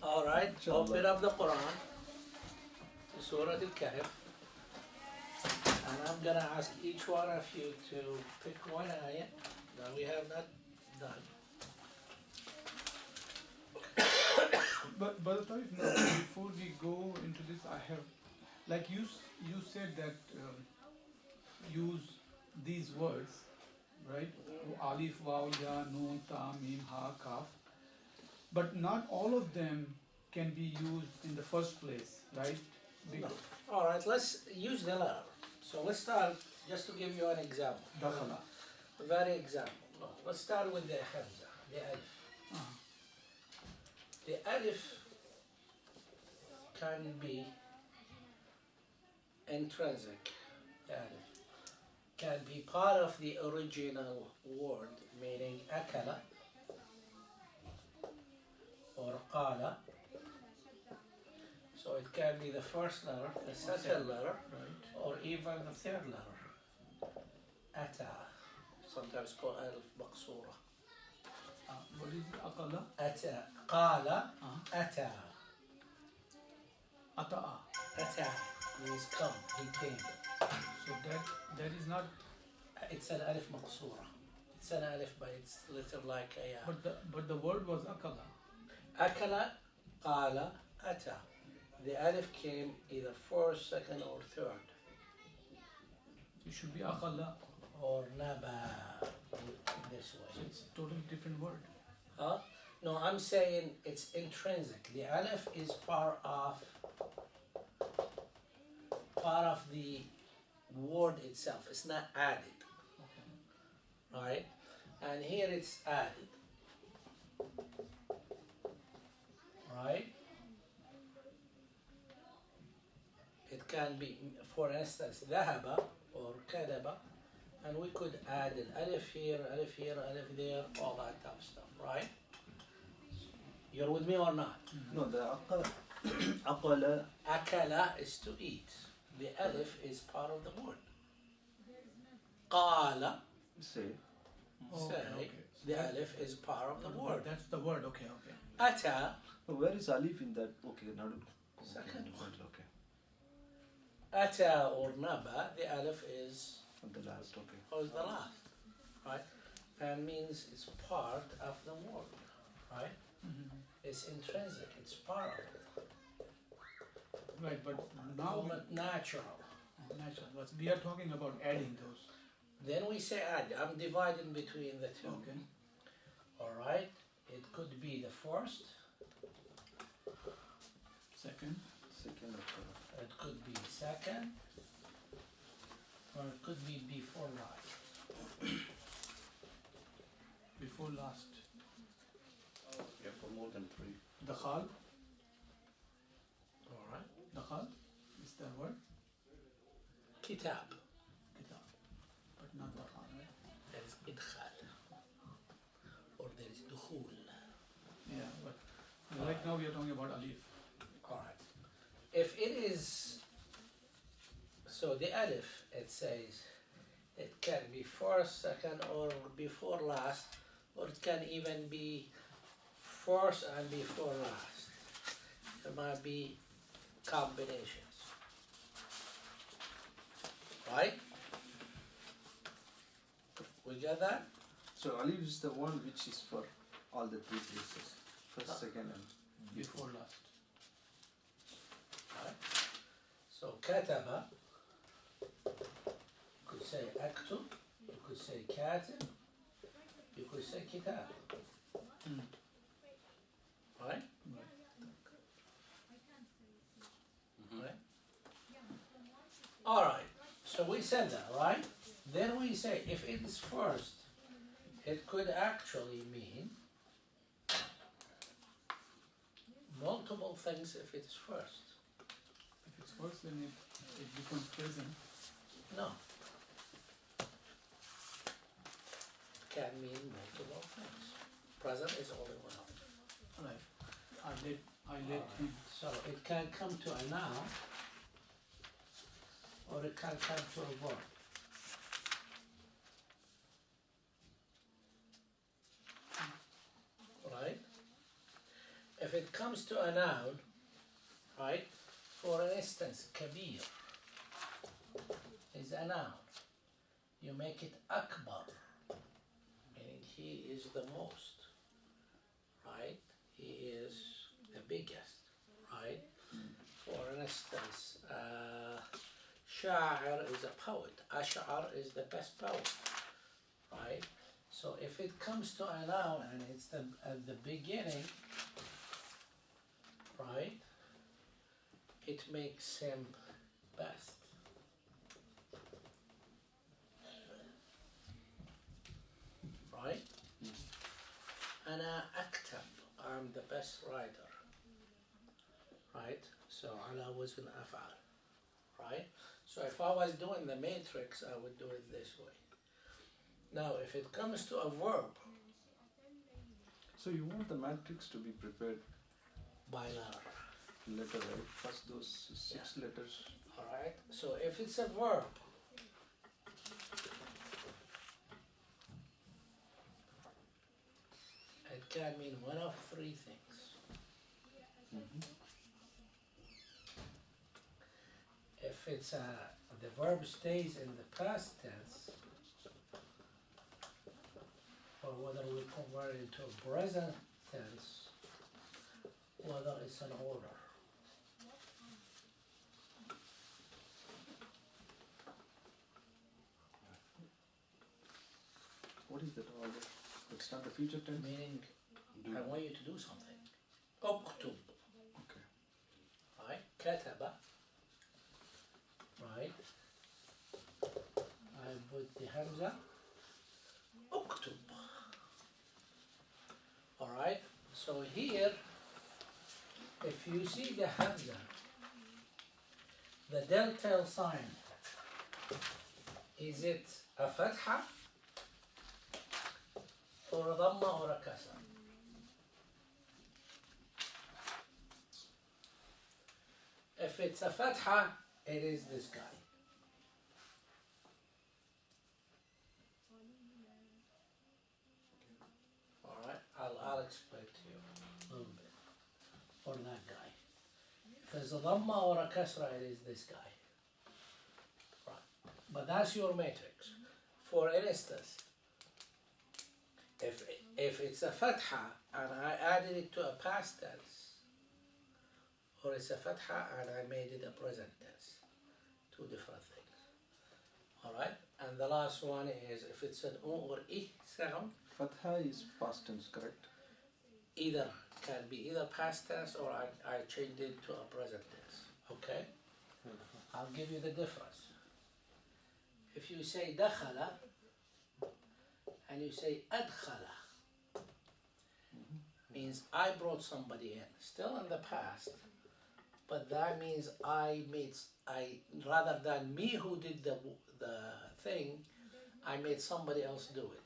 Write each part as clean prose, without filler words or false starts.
All right, open up the Quran, Surah Al-Kahf, and I'm gonna ask each one of you to pick one ayah that we have not done. But Tareef, no, before we go into this, I have, like you said that use these words, right? Alif, Waw, Ya, Noon, Ta, Mim, Ha, Kaf. But not all of them can be used in the first place, right? No. All right, let's use the letter. So let's start, just to give you an example. Dakhala. A very example. No, let's start with the Hamza, the Alif. Uh-huh. The Alif can be intrinsic. The Alif can be part of the original word, meaning akala or qala. So it can be the first letter, the second letter, Right. or even the third letter. Ata, sometimes called alif maqsura. What is it? Aqala? Ata, qala, Uh-huh. ata. Ata'a. Ata means come, he came. So that is not. It's an alif maqsura. It's an alif, but it's little like a But the word was Aqala. akala, qala, ata. The alif came either first, second, or third, It should be Aqala. or naba in this So way. it's a totally different word. Huh? No, I'm saying it's intrinsic. The alif is part of the word itself. It's not added, Okay. right? And here it's added, right? It can be, for instance, ذهب or كذب, and we could add an alif here, alif there, all that type of stuff, right? You're with me or not? No, the aqala. Akala is to eat. The alif is part of the word. Qala, Say. say, okay. the alif is part of the word. That's the word. Okay. Ata, Where is alif in that? Okay, Nadu. Second one. Okay. ata or naba, the alif is On the last. Okay. the last, right? And means it's part of the word, right? Mm-hmm. It's intrinsic, it's part of it. Right, but now Call it natural. natural. But we are talking about adding those. Then we say add. I'm dividing between the two. Okay. All right. It could be the first. Second. Second aqala. It could be second. Or it could be before last. Before last. Yeah, for more than three. Dakhal. All right. Dakhal is the word. Kitab. Kitab. But not dakhal, right? There is idkhal. Or there is dukhul. Yeah, but right now we are talking about alif. All right. If it is, so the alif, it says, it can be first, second, or before last, or it can even be first and before last. There might be combinations. Right? We get that? So alif is the one which is for all the three places. First, second, and Before last. Right? So kataba, you could say aktub, you could say katib, you could say kitab. Mm. Right? Right. Right? All right. So we said that, right? Then we say if it is first, it could actually mean multiple things if it's first. If it's first, then it becomes present. No. Can mean multiple things. Present is only one of them. Right. I let him. So it can come to a noun, or it can come to a verb. Right? If if it comes to a noun, right? For instance, kabir is a noun. You make it akbar, meaning he is the most, right? He is the biggest, right? For instance, sha'ir is a poet. Ash'ar is the best poet, right? So if it comes to a noun and it's at the beginning, right? It makes him best. Right? Ana aktab, I'm the best writer. Right? So ala wazn af'al. Right? So if I was doing the matrix, I would do it this way. Now, if it comes to a verb, So you want the matrix to be prepared by letter. letter, right? First those six letters. Alright? So if it's a verb, it can mean one of three things. If it's the verb stays in the past tense, or whether we convert it into a present tense, whether it's an order. What is that order? It's not the future tense? Meaning, Do I want you to do something. Uktub, Okay. right? Kataba, right? I put the hamza. Uktub. Alright? So here, if you see the hamza, the delta sign, is it a fatha or a dhamma or a kasra? If it's a fatha, it is this guy. Alright, I'll explain to you a little bit. Or that guy. If it's a dhamma or a kasra, it is this guy. Right. But that's your matrix. For instance, if it's a fatha and I added it to a past tense, or it's a fatha and I made it a present tense, two different things. Alright? And the last one is if it's an u or I sound, Fatha is past tense, correct? either can be either past tense or I changed it to a present tense. Okay? I'll give you the difference. If you say dakhala and you say adkhala, means I brought somebody in, still in the past, but that means I rather than me who did the thing, I made somebody else do it.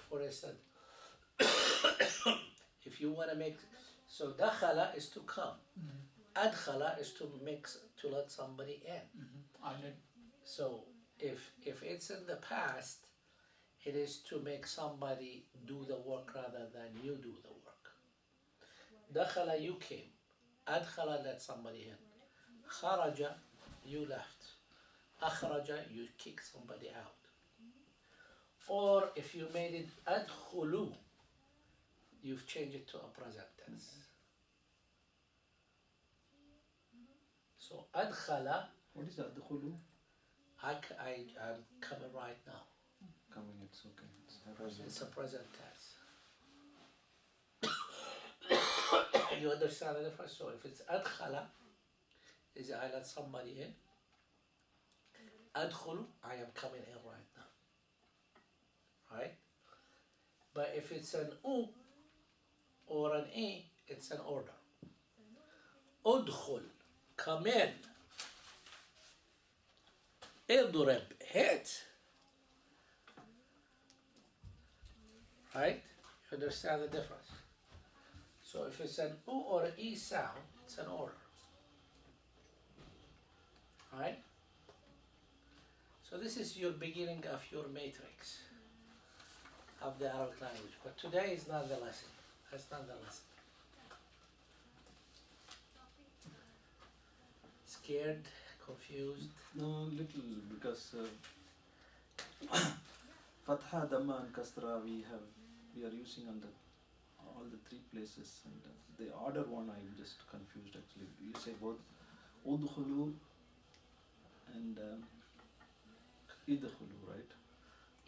For instance, if you want to make, so dakhala is to come, adkhala is to let somebody in. I did. So if it's in the past, it is to make somebody do the work rather than you do the work. Dakhala, you came. Adkhala, let somebody in. Kharaja, you left. Akhraja, you kick somebody out. Or if you made it adkhulu, you've changed it to a present tense. So adkhala, What is adkhulu? I'm coming right now. Coming, it's okay. It's It's a present tense. You understand the difference? So if it's adkhala, is I let somebody in. Adkhulu, I am coming in right now. Right? But if it's an u or an e, it's an order. Udkhul, come in. Idrib, hit. Right? You understand the difference? So if it's an U or an E sound, it's an order. Right? So this is your beginning of your matrix of the Arabic language. But today is not the lesson. That's not the lesson. scared, confused? No, little because Fatha, Dhamma, and Kasra we are using on the all the three places, and the order one I'm just confused actually. You say both Udkhulu and Idkhulu, right?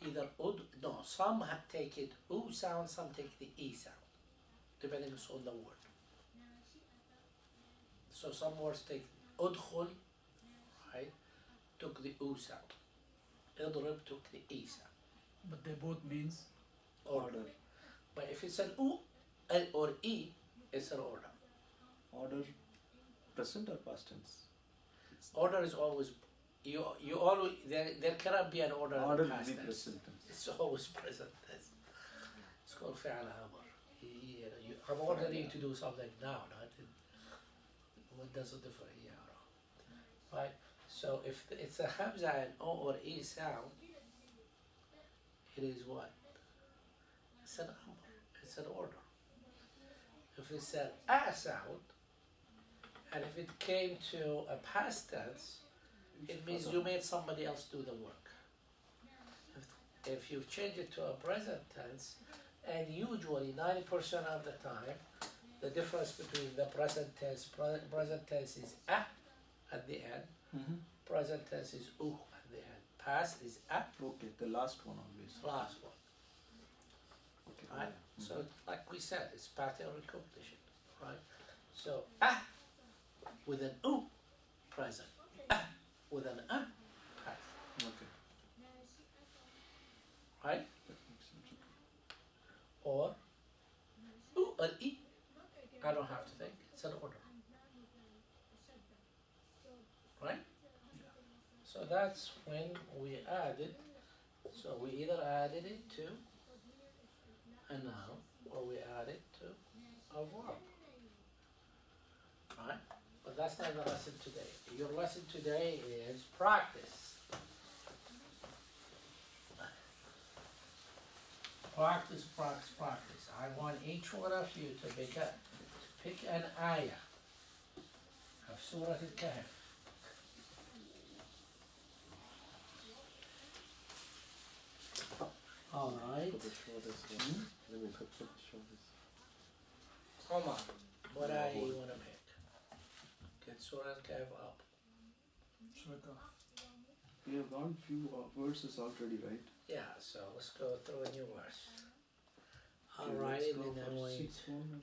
Either ud, no, some take it u sound, some take the e sound, depending on the word. So some words take udkhul, right, took the u sound. Idrib took the e sound. But they both means Order. But if it's an u or e, it's an order. Order, present or past tense? Order is always, you always, there cannot be an order Order in the will past be tense. present tense. It's always present tense. It's called فعل أمر. I'm ordering you to do something now, not in, what does it differ? Yeah, right? So if it's a hamza and o or e sound, it is what? It's an amr. It's an order. If it's an a sound, and if it came to a past tense, it means you made somebody else do the work. If you change it to a present tense, and usually 90% of the time, the difference between the present tense is a at the end, Mm-hmm. present tense is u at the end, past is a, Okay, the last one always. last one, Okay. right? Yeah. So like we said, it's pattern recognition, right? So a with an u, present, a with an a, past, Okay. right? That makes sense. Or u or e, I don't have to think, it's an order, right? So that's when we added, so we either added it to a noun or we added to a verb, right? But that's not the lesson today. Your lesson today is practice. Practice, practice, practice. I want each one of you to pick an ayah of Surah Al-Kahf. All right. For the shortest one. Let me put the shortest. Come on. What ayah you want to pick? Get Surah Al-Kahf up. Shweta. We have gone few verses already, right? Yeah, so let's go through a new verse. All Okay, right, let's and go then for we. 6 1 or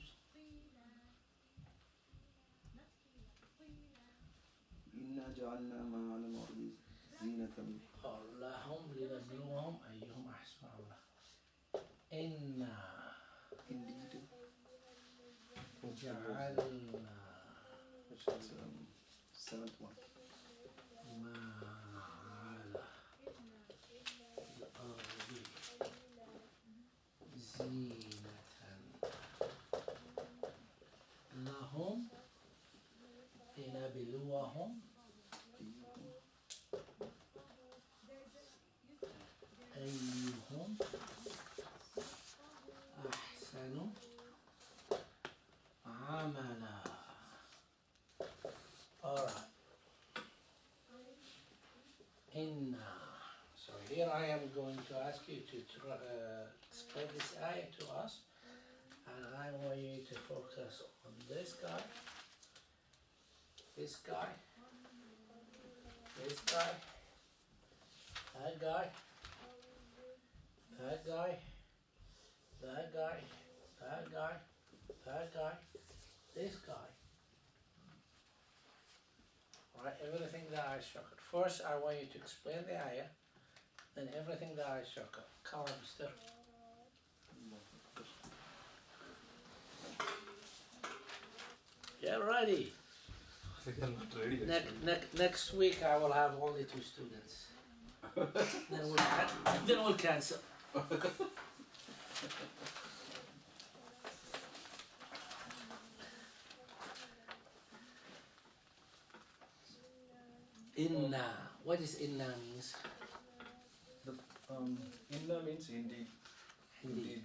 إنا جعلنا ما على الأرض زينة اللهم لنبلوهم أيهم أحسن عملا. إنا indeed جعلنا which is 7th one. ما على الأرض زينة لهم لنبلوهم أيهم أحسن عملا. Alright. Inna. So here I am going to ask you to explain this ayah to us, and I want you to focus on this guy, this guy, this guy, that guy, that guy, that guy, that guy, that guy, this guy. Alright, everything that I struck. First, I want you to explain the ayah, then everything that I struck. Come on, mister. Get ready. I think I'm not ready. Next week, I will have only 2 students. Then we'll cancel. Inna. What does inna means? Inna means indeed. Indeed.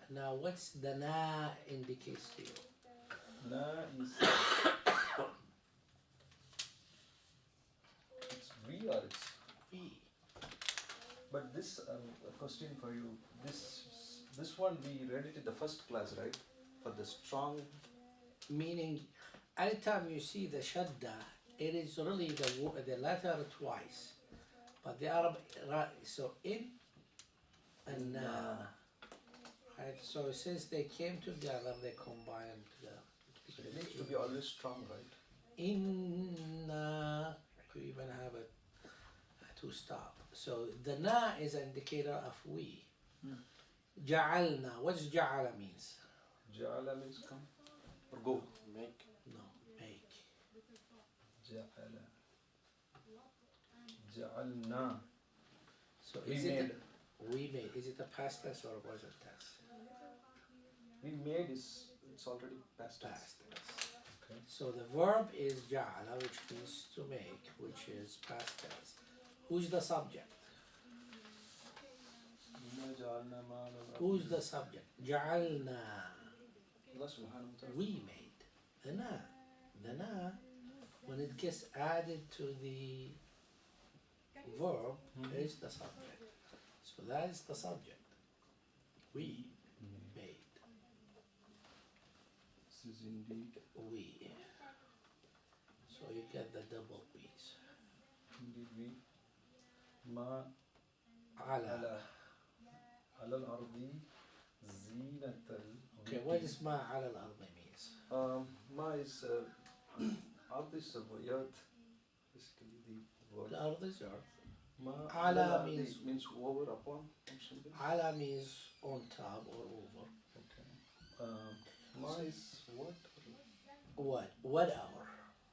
Now, what's the na indicates to you? Na is we or it's? We. But this a question for you. This one we read it in the first class, right? For the strong. Meaning, anytime you see the shadda, it is really the letter twice. But the Arab, so in and right? So since they came together, they combined together. So it needs to be always strong, right? Inna, you even have a to stop. So the na is an indicator of we. Ja'alna, what's ja'ala means? Ja'ala means come or go. Make. No, make. Ja'ala. Ja'alna. So We is made. it we made? Is it a past tense or a present tense? We made it's already past tense. Past tense. Okay. So the verb is ja'ala, which means to make, which is past tense. Who's the subject? Inna ja'alna ma ala Who's the subject? Ja'alna. Allah subhanahu wa ta'ala. We made. The na. The na, when it gets added to the verb, is the subject. So that is the subject. We made. This is indeed We. So you get the double we's. we. Ma Ala. ala al-ardi zinatal. Okay, what does ma ala al-ardi means? Ma is ard is the earth, basically the word. The ard is earth. Ma Ala al-ardi means over, upon, or something. Ala means on top or over. Okay. Ma is what? Whatever.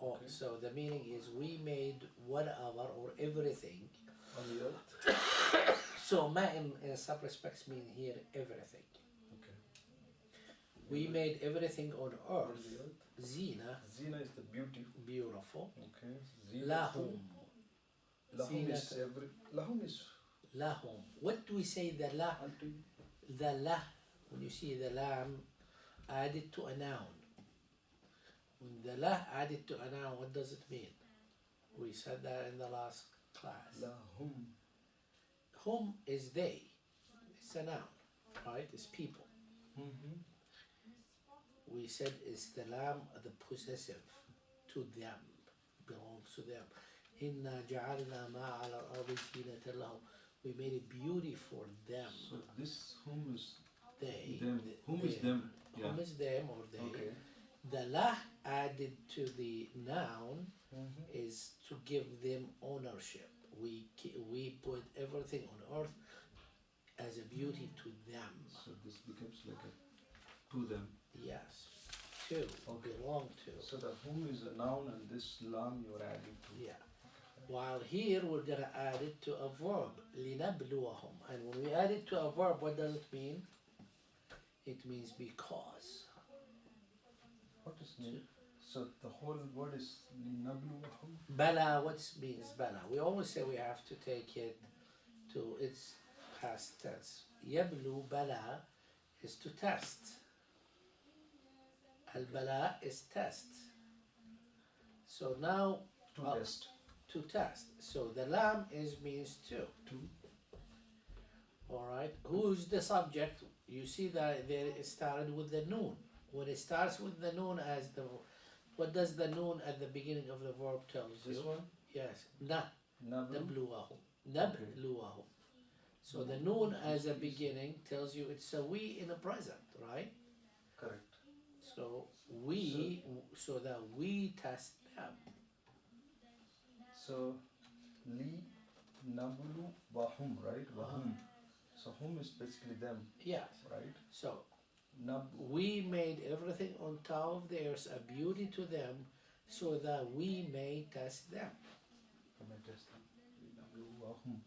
Oh, Okay. so the meaning is we made whatever or everything. On the earth. So ma in some respects mean here everything. Okay. We made everything on On earth. the earth. Zina, Zina is the beauty. beautiful. Okay. Zina Lahum. Lahum is Zinata. Lahum is Lahum. What do we say the la? unto. The la, when you see the lam added to a noun. When the la added to a noun, what does it mean? We said that in the last class. Lahum. Hum is they. It's a noun, right? It's people. Mm-hmm. We said it's the lam, the possessive, to them, belongs to them. Inna ja'alna ma ala al-ardi zinatan lahum. We made a beauty for them. So this whom is They. them. Whom is them? Yeah. Whom is them or they. Okay. The la added to the noun Mm-hmm. is to give them ownership. We put everything on earth as a beauty to them. So this becomes like a to them. Yes. To, Okay. belong to. So the whom is a noun and this lam you're adding to. Yeah. While here we're gonna add it to a verb, linabluwahum. And when we add it to a verb, what does it mean? It means because. What is name? So the whole word is linabluwahum. Bala, what means bala? We always say we have to take it to its past tense. Yablu bala is to test. Al bala is test. So now To test. to test. So the lam is means to. To. Alright. Who's the subject? You see that there it started with the noon. When it starts with the noon as the what does the noon at the beginning of the verb tells you? This one. Yes. Na. Nablu. Nabluwahum. Nabluwahum. So the noon as a beginning tells you it's a we in the present, right? Correct. So we, so that we test them. So li nablu wahum, right? Wahum. So whom is basically them, Yes. right? So Nab. we made everything on top of theirs a beauty to them so that we may test them. Let me test them. Li nablu wahum.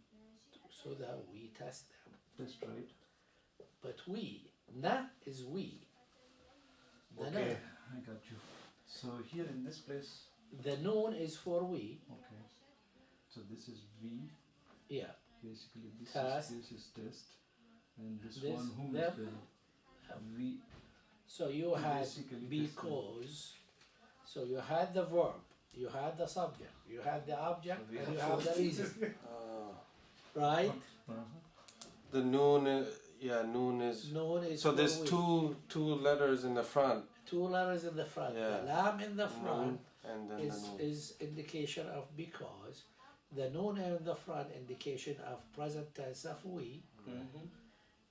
So that we test them. Test, right? But we, na is we. The Okay, I got you. So here in this place, The noon is for we. okay. So this is V. Yeah. Basically, Test. this is test, and this This, one whom them. is the V. So you had Basically because. So you had the verb You had the subject, you had the object, We and have you have the reason, right? The noon is, yeah, noon is. Noon is So for there's we. two letters in the front. Two letters in the front. Yeah. The lam in the front Noon and then the noon. is indication of because. The noon in the front indication of present tense of we. Mm-hmm.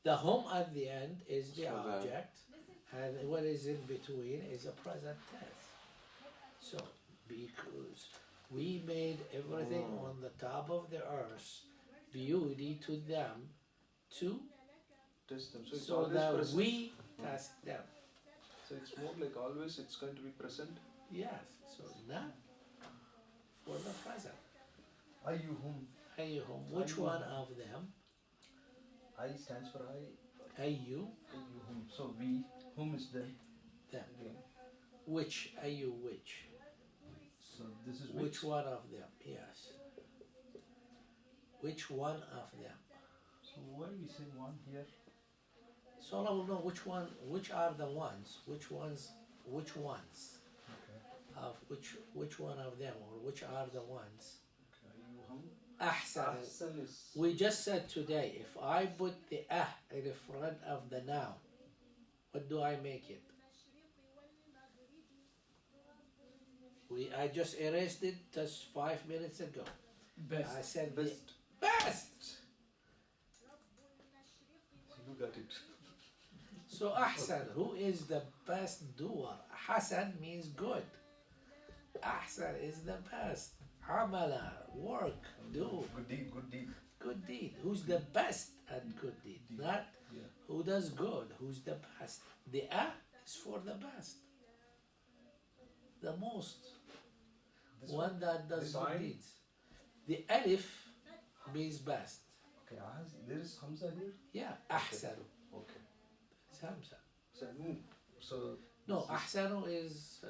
The hum at the end is the So then- object, and what is in between is a present tense. So because we made everything on the top of the earth beauty to them, to Test them. So it's so always that present. we test them. So it's more like always it's going to be present. Yes. So now for the present. Ayyuhum. Ayyuhum, which one of them? I stands for I. Ayyu, Ayyuhum. So we. Whom is them? them. Again. Which, ayyu, which? So this is Which one of them? Yes. Which one of them? So why we say one here? So I will know which one, which are the ones, which ones Okay. of which one of them, or which are the ones. Ayyuhum. Ahsan. Ahsan is. We just said today, if I put the in the front of the noun, what do I make it? I just erased it just 5 minutes ago. I Best. said Best. the best. So you got it. So Ahsan, who is the best doer? Hasan means good. Ahsan is the best. Amala, work, do, Good deed. Good deed. good deed. Who's the best at good deed? Not Yeah. who does good, who's the best. The is for the best. The most. This One that does this good ayn? deeds. The alif means best. Okay. There is Hamza here. Yeah, ahsanu. Okay. It's Hamza. So, so No, ahsanu is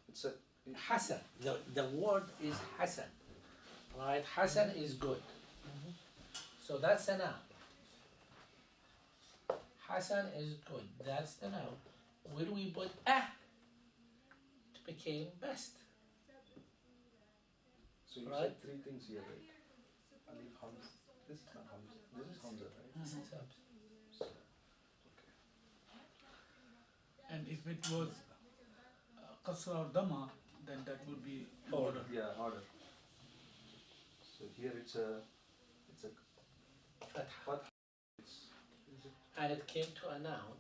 it's a. Hasan. The word is Hasan. Right? Hasan is good. So that's a noun. Hasan is good. That's the noun. When we put it became best. So you Right. said three things here, right? Alif Hamza. This is not Hamza. This is Hamza, right? This is Hamza. So, And if it was Qasra or Dama, then that would be order. yeah, order. So here it's a Fatha. Fath. And it came to a noun,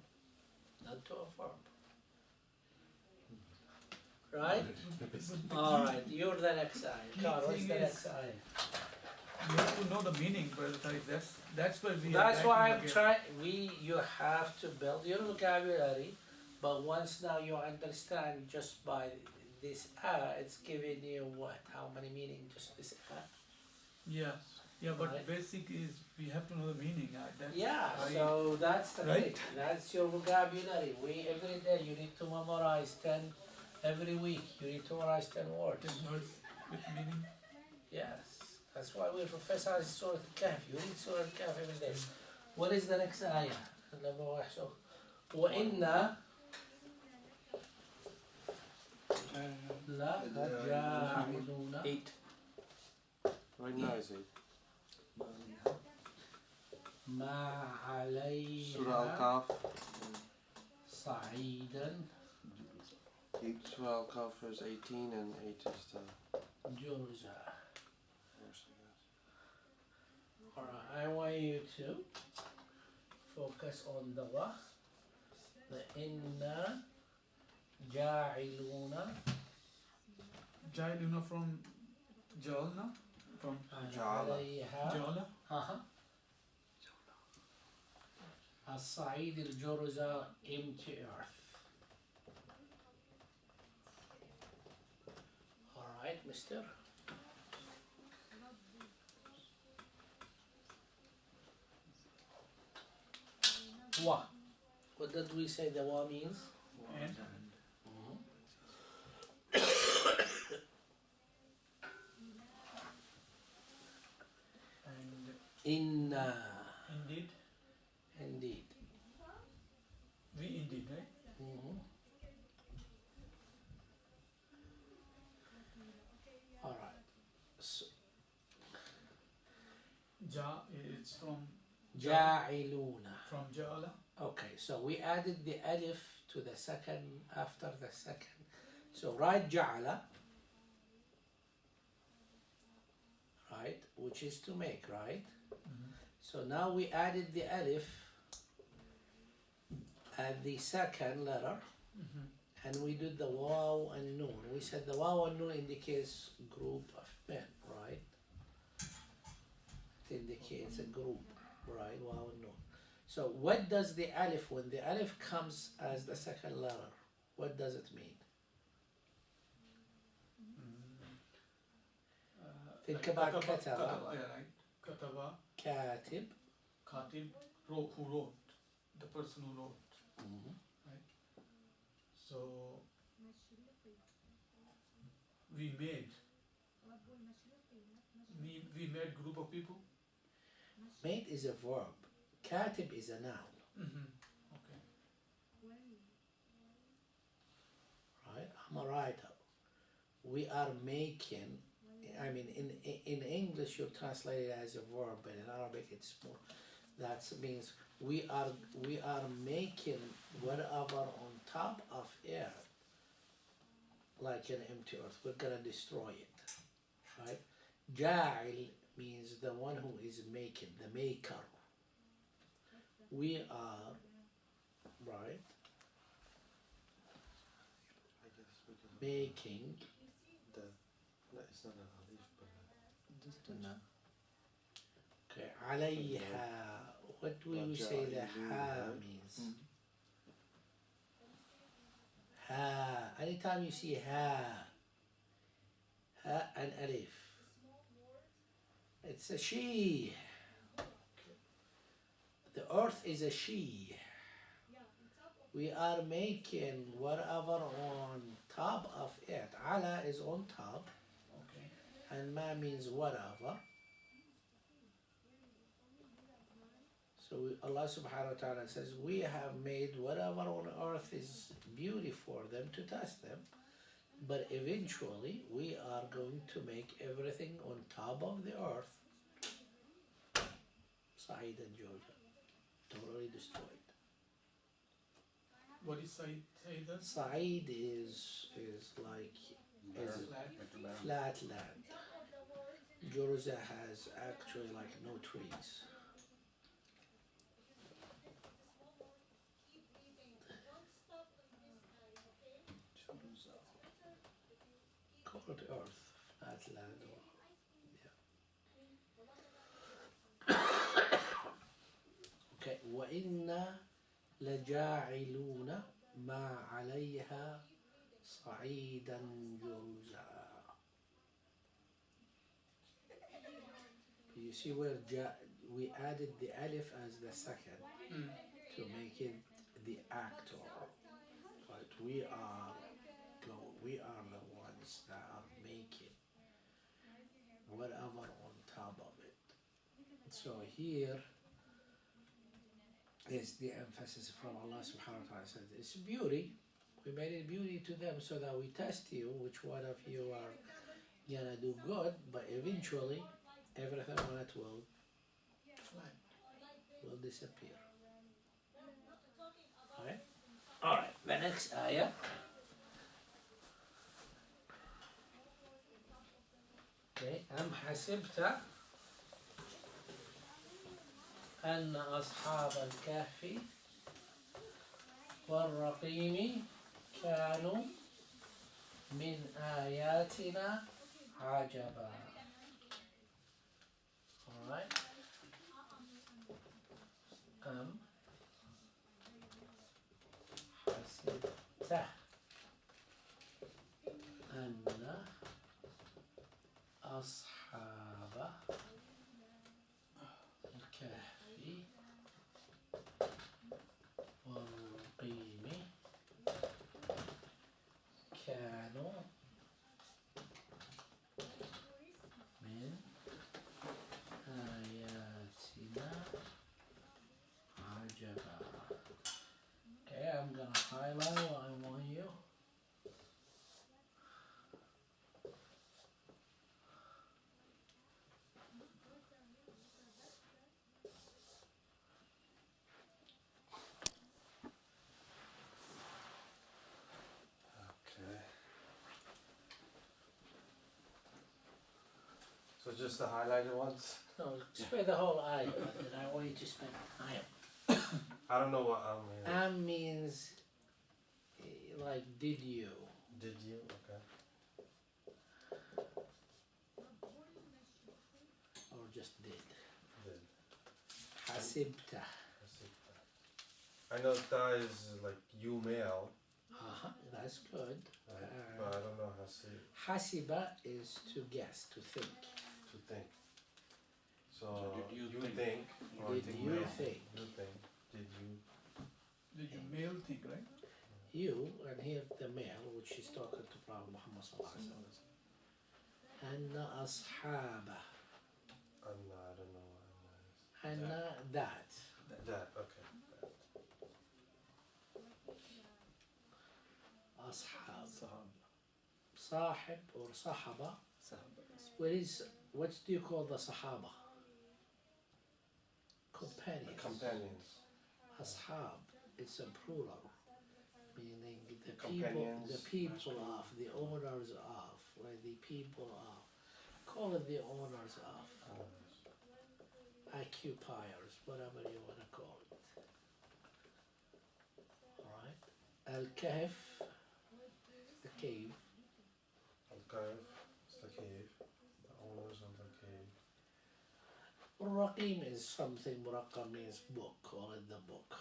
not to a verb. Right? Alright, you're the next eye. Key God, what's thing the is- next eye? You have to know the meaning, Brother Tareef. That's where we are That's why lacking I'm again. trying. You have to build your vocabulary, but once now you understand just by this it's giving you what? How many meaning just this Yeah, but Right. basic is we have to know the meaning. That's Yeah, I- so that's the Right. thing. That's your vocabulary. Every day you need to memorize 10. Every week you need to memorize 10 words. 10 words with meaning. Yes, that's why we professor Surah Al-Kahf. You read Surah Al-Kahf every day. What is the next ayah? Number one. So, وَإِنَّا لَجَاعِلُونَ 8. Right now is 8. مَا Surah عَلَيْهَا Al-Kahf. صَعِيدًا Surah Al-Kahf is 18 and 8 is the جُرْزًا. verse, I guess. Alright, I want you to focus on the wa. The inna ja'iluna Jailuna from Jalna, from Ja'ala. alayha Jala. الصعيد الجرز empty earth. Alright, mister. Wa. What did we say the wa means? And and Inna. indeed, Indeed. we indeed, right? It's from جاعلون. from ja'ala. Okay, so we added the alif to the second after the second. So write ja'ala, right, which is to make, right? So now we added the alif at the second letter, and we did the waw and noon. We said the waw and noon indicates group of men, right? It indicates a group, right? Waw and noon. So what does the alif, when the alif comes as the second letter, what does it mean? Think about kataba. Yeah, right. Kataba, Katib. Khatib, who wrote, the person who wrote. So we made group of people. Made is a verb. Katib is a noun, Okay. right? I'm a writer. We are making. I mean, in English you translate it as a verb, but in Arabic it's more. That means we are making whatever on top of earth, like an empty earth. We're gonna destroy it, right? Ja'il means the one who is making, the maker. We are, right, I guess we can. making. No, it's not an alif, but Just No. Okay, عليها. What do we say the ha means? Ha. Anytime you see ha and alif, it's a she. The earth is a she. We are making whatever on top of it. Ala is on top, Okay. and ma means whatever. So Allah subhanahu wa ta'ala says, we have made whatever on earth is beauty for them to test them. But eventually, we are going to make everything on top of the earth, Saeed and Georgia, totally destroyed. What is Saida? Saeed is like is flat land. Georgia has actually like no trees. Called earth, flat land. Okay, وإنا لجاعلون ما عليها صعيدا جرزا. You see where we added the alif as the second to make it the actor. But we are the ones that are making whatever on top of it. So here is the emphasis from Allah subhanahu wa ta'ala. Says it's beauty. We made it beauty to them so that we test you, which one of you are gonna do good, but eventually everything on it will disappear. Alright? Alright, the next ayah. Okay, أم حسبت أن أصحاب الكهف والرقيم كانوا من آياتنا عجبا. Alright. حسبت أن أصحاب الكهف والرقيم كانوا من آياتنا عجبا. Okay, I'm gonna highlight what I want you. just the highlighted ones. No, spell the whole ayah, and I want you to spell ayah. I don't know what means. Means like did you. Did you? Okay. Or just did. Did. Hasibta. I know ta is like you male, That's good. right? But I don't know hasib Hasiba is to guess, to think. to think. So did you think? think? Or Did you male. think? You think? Did you? Did you male thing, right? You, and here the male, which is talking to Prophet Muhammad sallallahu alaihi wasallam. Anna ashaba. Anna, I don't know what Anna is. Anna that. That, okay. Ashab. Sahab. Sahib or sahaba. Sahaba. What do you call the sahaba? Companions. Companions. Ashab. It's a plural, meaning the Companions. people of, the owners of, where the people of. Call it the owners of, occupiers, whatever you want to call it. Alright? Al-Kahf, the cave. Al-Kahf, it's the cave. The owners of the cave. Raqim is something, Muraqqam means book, call it the book.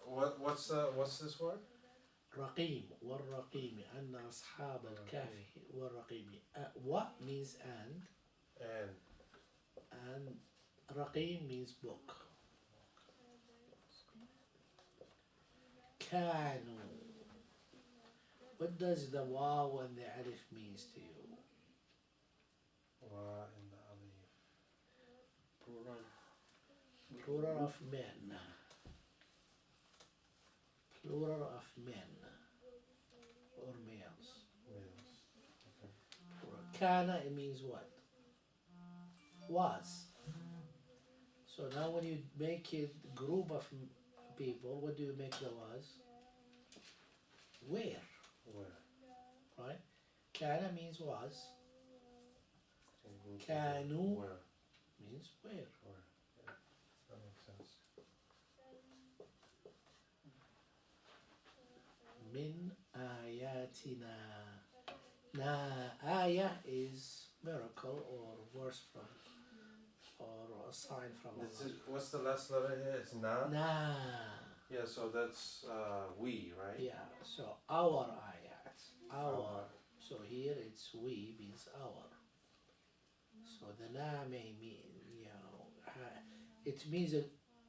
What's this word? Raqim, والرقيم أن أصحاب الكهف والرقيم. What means and Raqim means book. Kanu. What does the waw and the alif means to you? Wa in the alif. Plural of men. Plural of men or males. Males. Kana, it means what? Was. So now when you make it group of people, what do you make the was? Where, Where? right? Kana means was, In group of Kanu. Where? means where. Where? Yeah. That makes sense. Min ayatina. Na ayah is miracle or verse from, or a sign from Allah. What's the last letter here? It's na? Na. Yeah, so that's we, right? Yeah, so our ayat. Our. Our. So here it's we means our. So the na may mean, it means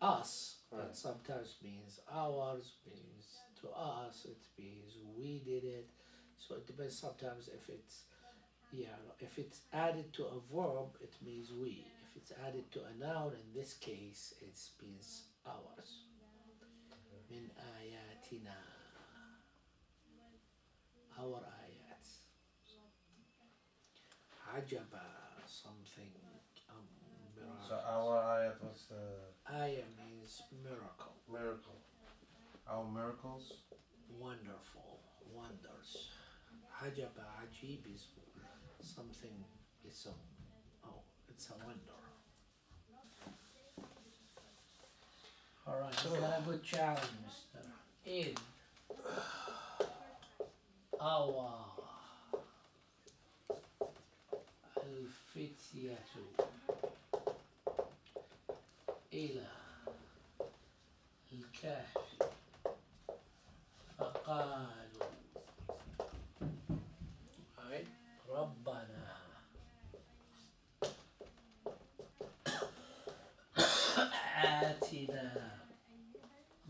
us, but Right. sometimes means ours, means to us, it means we did it. So it depends sometimes if it's, if it's added to a verb, it means we. If it's added to a noun, in this case, it means ours. Min ayatina. Our ayats. Ajaba, something, So miracle. our ayat was the Ayah means miracle, miracle. Our miracles? wonderful, wonders. Ajaba, ajib is something, it's a wonder. Alright, I've got a good challenge, mister. In our الفتية إلى الكهف فقالوا أي ربنا آتنا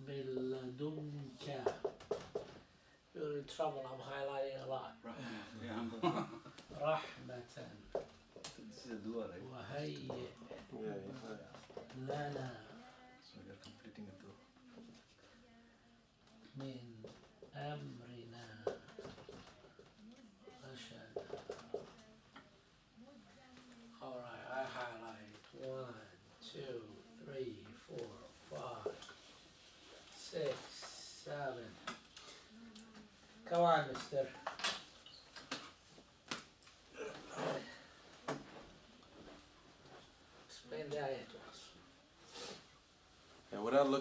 من لدنك. You're in trouble, I'm highlighting a lot. Yeah. رحمة This is a dua, right? وهيئ Yeah. لنا So we are completing a dua. من أمرنا رشدا. Alright, I highlight 1, 2, 3, 4, 5, 6, 7. Come on, mister.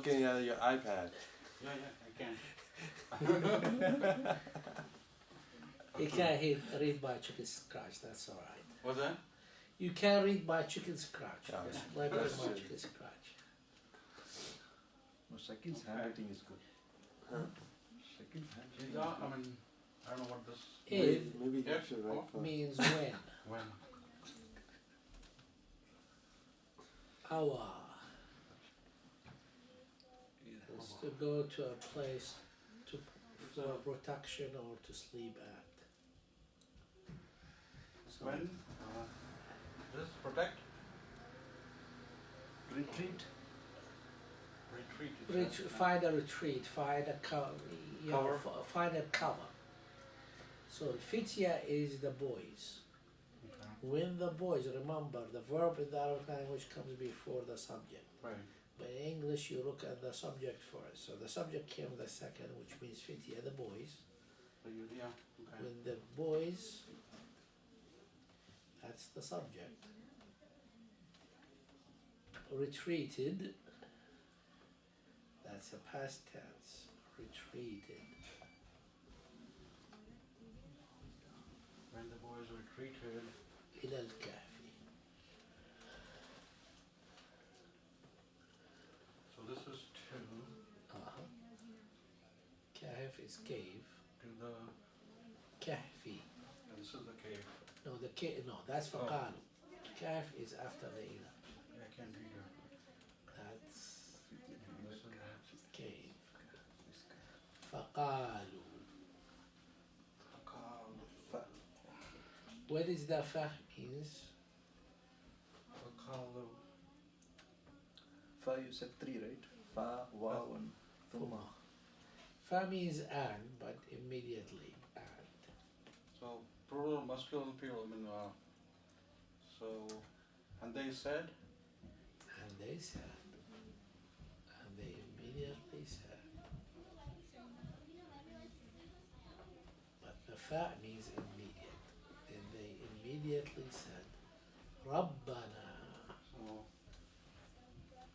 looking at your iPad. Yeah, I can. You can't read by chicken scratch, that's alright. What's that? You can't read by chicken scratch. Oh, Just yeah. like by That's true. chicken scratch. No, Shakil's handwriting is good. Huh? Shakil's handwriting She's is not, good. I mean, I don't know what this Id Maybe you Yeah. should write for. means when. when. Awa is to go to a place to for protection or to sleep at. So When this protect Retreat. retreat. it says. find a retreat, find a Cover. find a cover. So fitya is the boys. Okay. When the boys, remember the verb in the Arabic language comes before the subject. Right. But in English you look at the subject first. So the subject came the second, which means fitya, the boys. So you, yeah. Okay. When the boys, that's the subject. Retreated, that's a past tense. Retreated. When the boys retreated. إلى الكهف. So this is Kahf is cave. to the. Kahfi. And this is the cave. No, the cave. No, that's Oh. faqalu. Kahf is after the ila. I can't read it. That's This is cave. Faqalu. What is the fa means? Faqalu. Fa, you said 3, right? Fa, wa, and thumma. Fa means and, but immediately and. So plural, masculine, plural. I mean, so, and they said. And they said. And they immediately said. But the fa means immediate. And they immediately said, Rabbana. So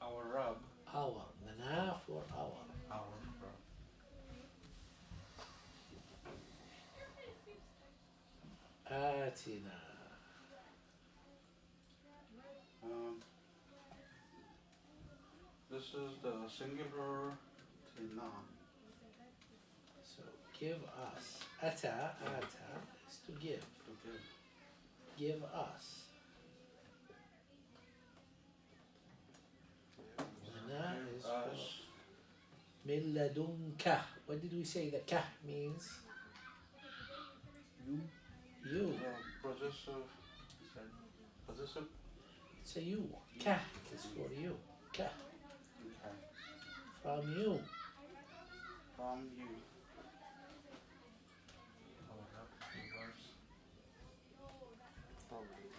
our Rabb. Our. Nana for our. Our Rabb. Atina. This is the singular tina. So give us. Ata is to give. To give. Give us. Nana is for Us. min ladunka. What did we say the kah means? You. You. Possessive. Said possessive. It's a you. Kah is for you. Kah. Okay. From you. From you. Oh, that reverse. From you.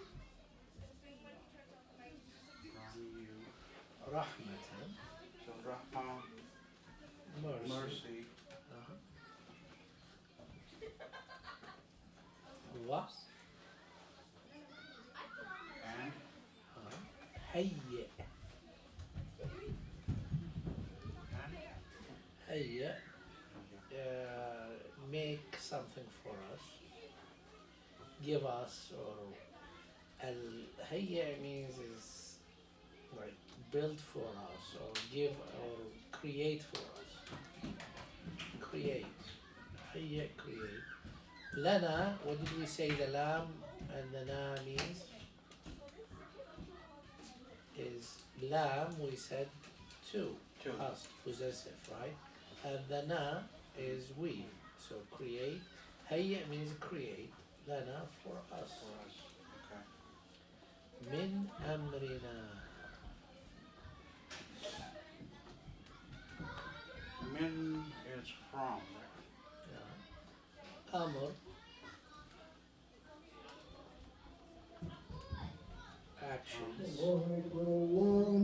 Rahmatan. So Rahman, Mercy. mercy. Uh-huh. Wa. And Hayya. Hayya. Make something for us. Give us or al-hayya means is like build for us or give or create for us. Create. Hayya, create. Lana, what did we say the lam and the na means? Is lam, we said two. two. Us, possessive, right? And the na is we. So create. Hayya means create. Lana for us. For us. Okay. Min amrina. Min is from. Yeah. Amr. Actions. From.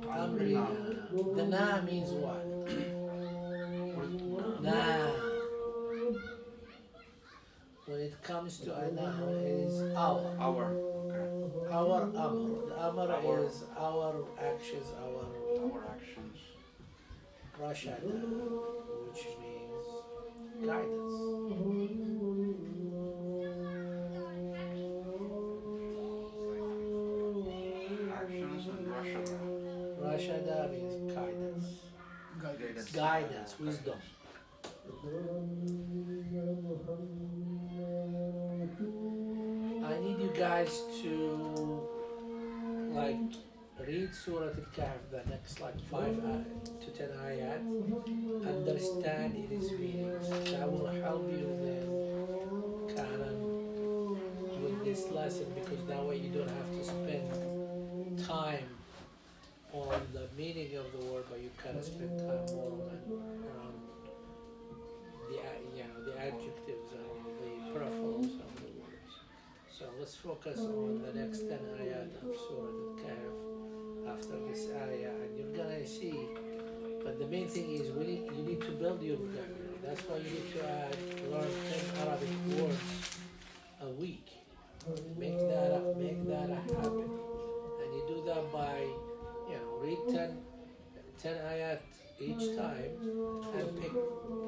Amrina. The na means what? Na. When it comes to a noun, it is Our. Okay. Our amr. The amr Our. is our actions, our Our actions. rashada, which means guidance. Actions and Rashada. Rashada means guidance. Guidance. Guidance, wisdom. I need you guys to like read Surah Al-Kahf, the next like 5 to 10 ayat, understand its meanings. That will help you then kind of with this lesson, because that way you don't have to spend time on the meaning of the word, but you kind of spend time more on the the adjectives and the peripherals of the words. So let's focus on the next 10 ayat of Surah Al-Kahf after this ayah, and you're gonna see. But the main thing is you need to build your vocabulary. That's why you need to learn 10 Arabic words a week. Make that a habit, and you do that by read 10 ayat each time and pick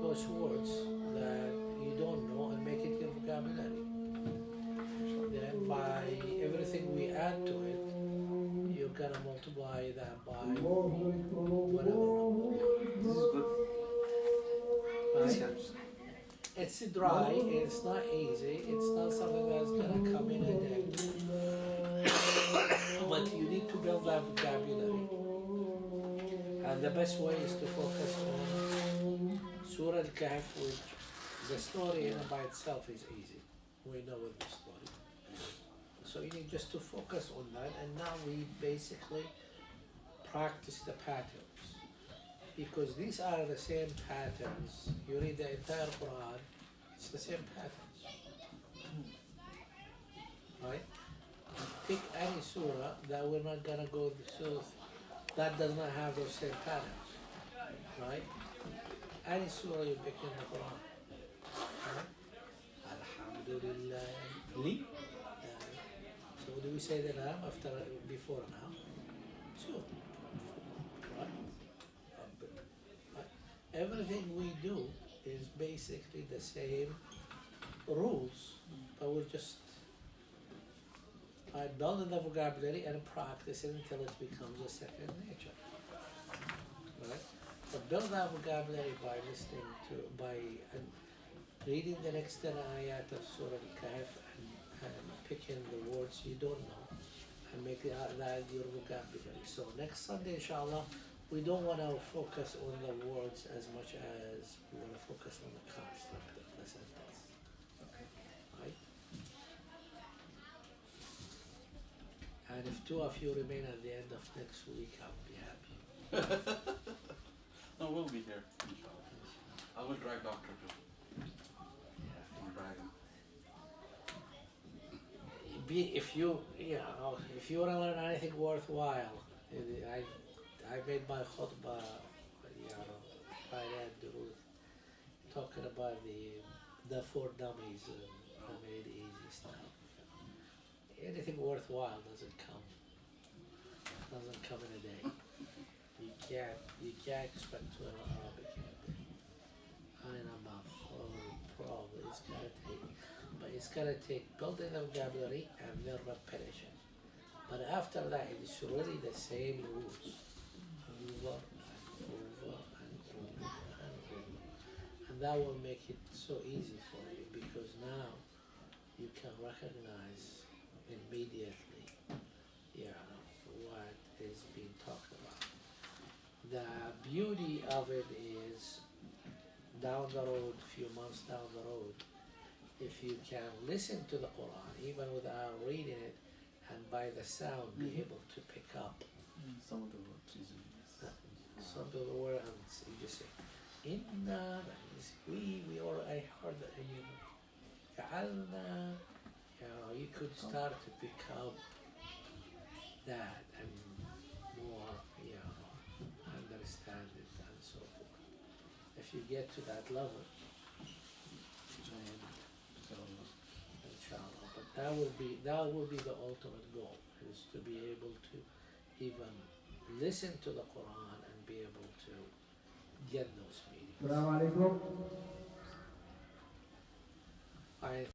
those words that you don't know and make it your vocabulary. Then by everything we add to it, you're gonna multiply that by whatever number. This is good. This Right? helps. It's dry, it's not easy, it's not something that's gonna come in a day. But you need to build that vocabulary. And the best way is to focus on Surah Al-Kahf, which the story in and by itself is easy. We know with the story. So you need just to focus on that, and now we basically practice the patterns. Because these are the same patterns. You read the entire Quran, it's the same patterns. Right? Pick any surah that we're not gonna go through that does not have those same patterns. Right? Any surah you pick in the Quran. Right? Alhamdulillah. So do we say the now after before now? Sure. Right? Right? Everything we do is basically the same rules, but we're just building the vocabulary and practicing until it becomes a second nature. Right? But build that vocabulary by listening to, by reading the next 10 ayat of Surah Al-Kahf and picking the words you don't know and make that your vocabulary. So next Sunday, inshallah, we don't want to focus on the words as much as we want to focus on the concept of the sentence. Right? And if 2 of you remain at the end of next week, I'll be happy. No, we'll be here. I will drag Doctor too. Yeah. I'll drag him. If you want to learn anything worthwhile, I made my khutbah, by that duruth, talking about the 4 dummies and I made easy stuff. Anything worthwhile doesn't come in a day. You can't expect to learn Arabic in a day. And I'm not probably it's gonna take building the vocabulary and then repetition. But after that, it's really the same rules, over and over and over and over, and that will make it so easy for you, because now you can recognize immediately, what is being talked about. The beauty of it is, down the road, few months down the road, if you can listen to the Quran even without reading it, and by the sound be able to pick up Some of the words easily. some of the words, and you just say, "Inna," that means we, or I heard that, "Ja'alna," you could start to pick up that and more, understand it and so forth. If you get to that level, inshallah. But That will be the ultimate goal, is to be able to even listen to the Quran and be able to get those meanings. I